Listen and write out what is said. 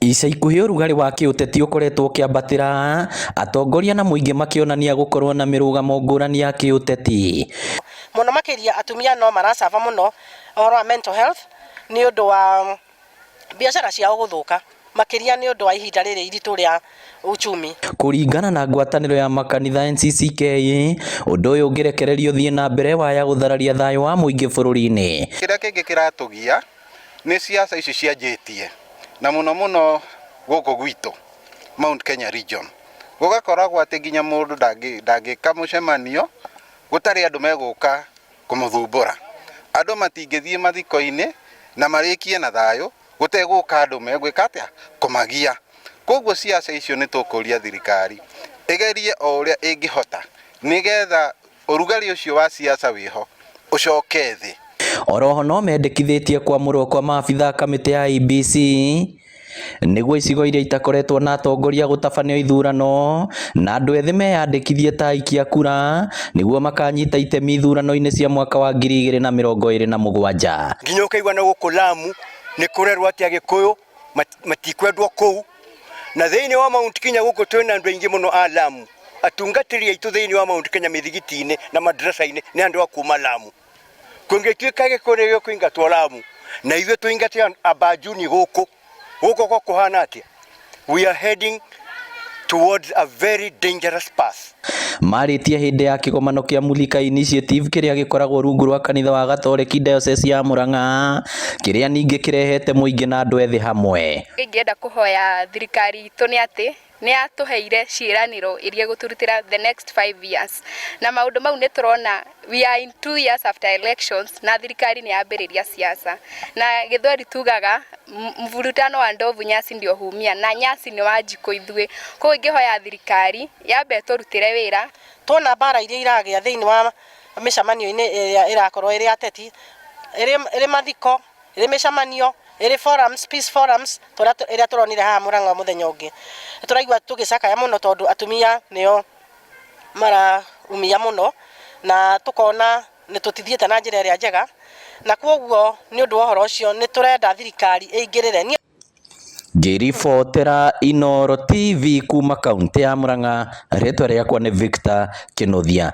Ica ikuhĩ ũrugarĩ wa kĩũteti ũkoretwo ũkĩambatĩra, atongoria na mũingĩ makĩonania gũkorwo na mĩrũgamo ngũrani ya kĩũteti. Mũno makĩria atumia no maracaba mũno ũhoro wa mental health nĩ ũndũ wa biacara ciao gũthũka, makĩria nĩ ũndũ wa ihinda rĩrĩ iritũ rĩa uchumi. Kũringana na ngwatanĩro ya makanitha NCCK, ũndũ ũyũ ũngĩrekererio thiĩ na mbere waya gũthararia thayũ wa mũingĩ bũrũri-inĩ. Kĩrĩa kĩngĩ kĩratũgia nĩ siasa ici cianjĩtie, na mũno gũkũ gwitũ Mount Kenya region. Gũgakoragwo atĩ nginya mũndũ ndangĩka mũcemanio gũtarĩ andũ megũka kũmũthumbũra. Andũ matingĩthiĩ mathiko-inĩ na marĩkie na thayũ gũtegũka andũ megwĩka atĩa kũmagia. Koguo siasa icio nĩ tũkũria thirikari ĩgerie o ũrĩa ĩngĩhota nĩgetha ũrugarĩ ũcio wa siasa wĩho ũcoke thĩ. Oroho no mendekithĩtie kwamũrwo kwa maabitha kamĩtĩ ya IEBC nĩguo icigo iria itakoretwo na atongoria gũtabanio ithurano na andũ ethĩ meyandĩkithie ta aikia kura nĩguo makanyita itemi ithurano-inĩ cia mwaka wa 2027. Nginya ũkaigua na gũkũ Lamu nĩ kũrerwo atĩ Agĩkũyũ matikwendwo kũu, na thĩinĩ wa Mount Kenya gũkũ twĩna andũ aingĩ mũno a Lamu. Atungatĩri aitũ thĩinĩ wa Mount Kenya mĩthigiti-inĩ na madrasa-inĩ nĩ andũ a kuma Lamu. Kũngĩtuĩka Gĩkũyũ gĩkũingatwo Lamu na ithuĩ tũingate Abajuni gũkũ kũhana atĩa? We are heading towards a very dangerous path. Marĩtie hĩndĩ ya kĩgomano kĩa Mulika Initiative kĩrĩa gĩkoragwo rungu rwa kanitha wa Gatoreki Diocese ya Murang'a, kĩrĩa ningĩ kĩrehete mũingĩ na andũ ethĩ hamwe. Ingĩenda kũhoya thirikari itũ nĩ atĩ nĩ yatũheire ciĩranĩro iria gũturutĩra the next 5 years, na maũndũ mau nĩ tũrona we are in 2 years after elections na thirikari nĩ yambĩrĩria siasa, na Gĩthweri tugaga mvurutano wa ndovu nyasi ndio humia, na nyasi nĩ wanjikũ ithuĩ. Koguo ingĩhoya thirikari yambe tũrutĩre wĩra. Tuona mbara iria iragĩa thĩinĩ wa mĩcemanio-inĩ ĩrĩa ĩrakorwo ĩrĩ ateti, ĩrĩ mathiko, ĩrĩ mĩcemanio, ĩrĩ forums, peace forums ĩrĩa tũronire haha Murang'a mũthenya ũngĩ. Tũraigua tũgĩcakaya mũno tondũ atumia nĩo maraumia mũno, na tũkona nĩ tũtithiĩte na njĩra ĩrĩa njega, na kwoguo nĩ ũndũ wa ũhoro ũcio nĩ tũrenda thirikari ĩingĩrĩre. Ngĩribotera Inooro TV kuma kaunti ya Murang'a, rĩtwa rĩakwa nĩ Victor Kĩnuthia.